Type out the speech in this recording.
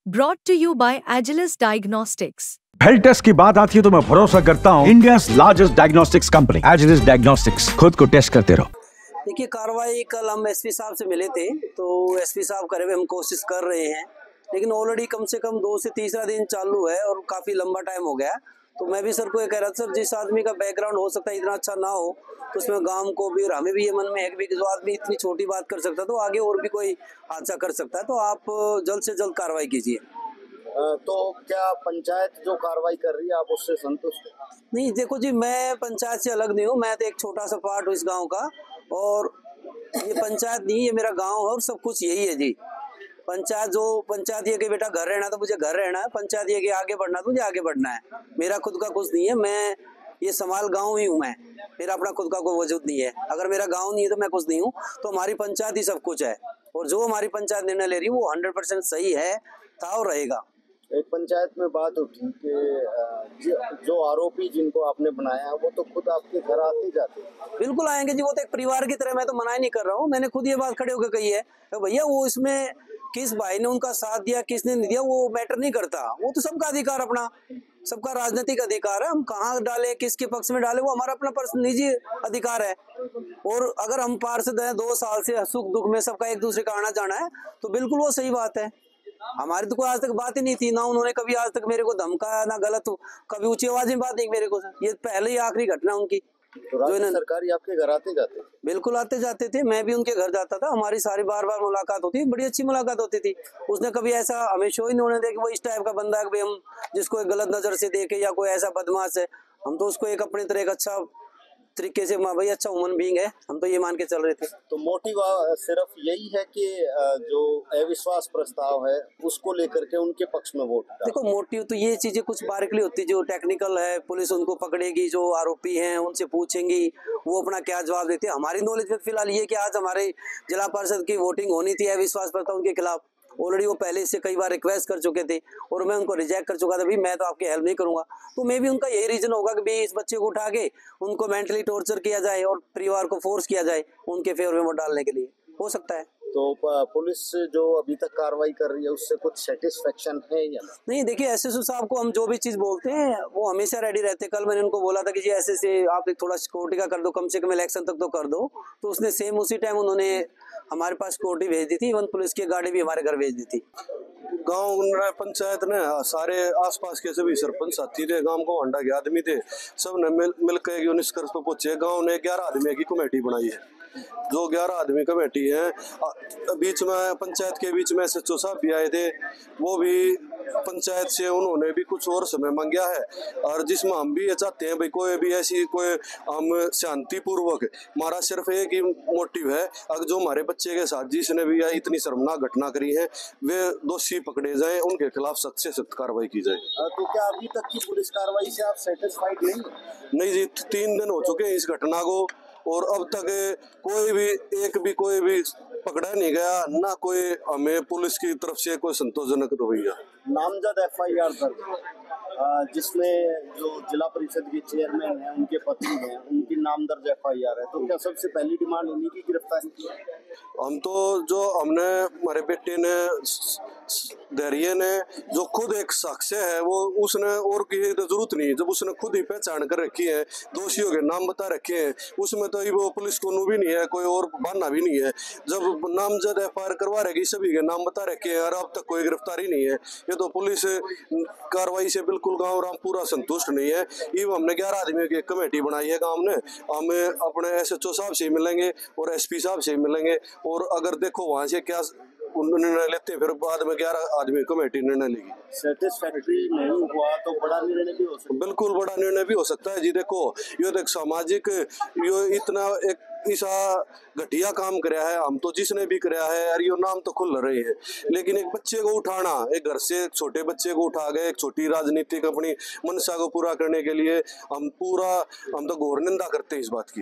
Brought to you by Agilus Diagnostics. Health test की बात आती है तो मैं भरोसा करता हूँ India largest diagnostics company Agilus diagnostics. खुद को टेस्ट करते रहो। देखिए, कार्रवाई कल हम एसपी साहब से मिले थे, तो एसपी साहब करे हुए हम कोशिश कर रहे हैं, लेकिन ऑलरेडी कम से कम 2 से तीसरा दिन चालू है और काफ़ी लंबा टाइम हो गया। तो मैं भी सर को ये कह रहा था, सर जिस आदमी का बैकग्राउंड हो सकता है इतना अच्छा ना हो, तो उसमें गांव को भी और हमें भी ये मन में है कि जो आदमी इतनी छोटी बात कर सकता है तो आगे और भी कोई हादसा कर सकता है, तो आप जल्द से जल्द कार्रवाई कीजिए। तो क्या पंचायत जो कार्रवाई कर रही है आप उससे संतुष्ट हैं? नहीं, देखो जी, मैं पंचायत से अलग नहीं हूँ, मैं तो एक छोटा सा पार्ट हूँ इस गांव का, और ये पंचायत नहीं, ये मेरा गांव है और सब कुछ यही है जी। पंचायत ये कि बेटा घर रहना तो मुझे घर रहना है, पंचायत ये कि आगे बढ़ना तो मुझे आगे बढ़ना है। मेरा खुद का कुछ नहीं है, मैं ये समाल गांव ही हूँ, मैं मेरा अपना खुद का कोई वजूद नहीं है। अगर मेरा गांव नहीं है तो मैं कुछ नहीं हूँ, तो हमारी पंचायत ही सब कुछ है, और जो हमारी पंचायत निर्णय ले रही है वो 100% सही है, था और रहेगा। एक पंचायत में बात उठी कि जो आरोपी जिनको आपने बनाया है वो तो खुद आपके घर आते जाते हैं। बिल्कुल आएंगे जी, वो तो एक परिवार की तरह, मैं तो मना ही नहीं कर रहा हूँ। मैंने खुद ये बात खड़े होकर कही है, तो भैया वो इसमें किस भाई ने उनका साथ दिया किसने नहीं दिया वो मैटर नहीं करता, वो तो सबका अधिकार, अपना सबका राजनीतिक अधिकार है। हम कहाँ डाले, किसके पक्ष में डाले, वो हमारा अपना निजी अधिकार है। और अगर हम पार्षद हैं 2 साल से, सुख दुख में सबका एक दूसरे का आना जाना है, तो बिल्कुल वो सही बात है। हमारी तो कोई आज तक बात ही नहीं थी ना, उन्होंने कभी आज तक मेरे को धमकाया ना गलत कभी ऊंची आवाज में बात नहीं मेरे को। ये पहले ही आखिरी घटना उनकी। तो राज्य सरकारी आपके घर आते जाते? बिल्कुल आते जाते थे, मैं भी उनके घर जाता था, हमारी सारी बार बार मुलाकात होती, बड़ी अच्छी मुलाकात होती थी। उसने कभी ऐसा हमें शो ही नहीं होने दिया कि वो इस टाइप का बंदा है कि हम जिसको एक गलत नजर से देखे या कोई ऐसा बदमाश है। हम तो उसको एक अपनी तरह एक अच्छा तरीके से, भाई अच्छा ह्यूमन बीइंग है, हम तो ये मान के चल रहे थे। तो मोटिव सिर्फ यही है कि जो अविश्वास प्रस्ताव है उसको लेकर के उनके पक्ष में वोट? देखो, मोटिव तो ये चीजें कुछ बारीकली होती है, जो टेक्निकल है, पुलिस उनको पकड़ेगी, जो आरोपी हैं उनसे पूछेंगी, वो अपना क्या जवाब देते हैं। हमारी नॉलेज में फिलहाल ये कि आज हमारे जिला परिषद की वोटिंग होनी थी अविश्वास प्रस्ताव उनके खिलाफ। ऑलरेडी वो पहले इससे कई बार रिक्वेस्ट कर चुके थे और मैं उनको रिजेक्ट कर चुका था, भाई मैं तो आपकी हेल्प नहीं करूंगा। तो मे भी उनका यही रीजन होगा कि भाई इस बच्चे को उठा के उनको मेंटली टॉर्चर किया जाए और परिवार को फोर्स किया जाए उनके फेवर में वोट डालने के लिए, हो सकता है। तो पुलिस जो अभी तक कार्रवाई कर रही है उससे कुछ सेटिस्फेक्शन है या नहीं? देखिए, एसएसओ साहब को हम जो भी चीज बोलते हैं वो हमेशा रेडी रहते। कल मैंने उनको बोला था कि जी ऐसे से आप थोड़ा सिक्योरिटी का कर दो, कम से कम इलेक्शन तक तो कर दो, तो उसने सेम उसी टाइम उन्होंने हमारे पास सिक्योरिटी भेज दी थी, इवन पुलिस की गाड़ी भी हमारे घर भेज दी थी। गांव पंचायत ने सारे आसपास के सभी सरपंच साथी थे, गांव को अंडा के आदमी थे, सब ने मिलकर निष्कर्ष पर पहुंचे। गांव ने 11 आदमी की कमेटी बनाई है, जो 11 आदमी कमेटी है। बीच में पंचायत के बीच में एसएचओ साहब भी आए थे, वो भी पंचायत से उन्होंने भी कुछ और समय मांगा है, और जिसमें हम भी ये चाहते हैं भाई कोई भी ऐसी कोई हम शांतिपूर्वक, हमारा सिर्फ एक ही मोटिव है, अगर जो हमारे बच्चे के साथ जिसने भी इतनी शर्मनाक घटना करी है वे दोषी पकड़े जाएं, उनके खिलाफ सख्त से सख्त कार्रवाई की जाए। तो क्या अभी तक की पुलिस कार्रवाई से आप सेटिस्फाइड नहीं जी, 3 दिन हो चुके हैं इस घटना को, और अब तक कोई भी पकड़ा नहीं गया, ना कोई हमें पुलिस की तरफ से कोई संतोषजनक रवैया। नामजद एफआईआर दर्ज जिसमें जो जिला परिषद के चेयरमैन हैं उनके पत्नी हैं, उनकी नाम दर्ज एफआईआर है, तो क्या सबसे पहली डिमांड उन्हीं की गिरफ्तारी की? हम तो जो हमने हमारे बेटे ने धैर्य ने जो खुद एक साक्ष्य है वो उसने और की जरूरत नहीं, जब उसने खुद ही पहचान कर रखी है, दोषियों के नाम बता रखे हैं, उसमें तो वो पुलिस को भी नहीं है, कोई और बहाना भी नहीं है। जब नामजद एफआईआर करवा रही सभी के नाम बता रखे हैं और अब तक कोई गिरफ्तारी नहीं है, ये तो पुलिस कार्रवाई से बिल्कुल गाँव पूरा संतुष्ट नहीं है। ये हमने 11 आदमियों की कमेटी बनाई है गाँव ने, हमें अपने एसएचओ साहब से मिलेंगे और एसपी साहब से मिलेंगे, और अगर देखो वहाँ से क्या निर्णय लेते हैं, फिर बाद में 11 आदमी कमेटी निर्णय लेगी। सेटिस्फैक्टरी नहीं हुआ तो बड़ा निर्णय भी हो सकता है? बिल्कुल बड़ा निर्णय भी हो सकता है जी। देखो, ये तो एक सामाजिक, ये इतना एक ऐसा घटिया काम कराया है, हम तो जिसने भी कराया है यार, ये नाम तो खुल रहे हैं, लेकिन एक बच्चे को उठाना, एक घर से एक छोटे बच्चे को उठा गए, एक छोटी राजनीतिक अपनी मंशा को पूरा करने के लिए, हम तो घोर निंदा करते हैं इस बात की।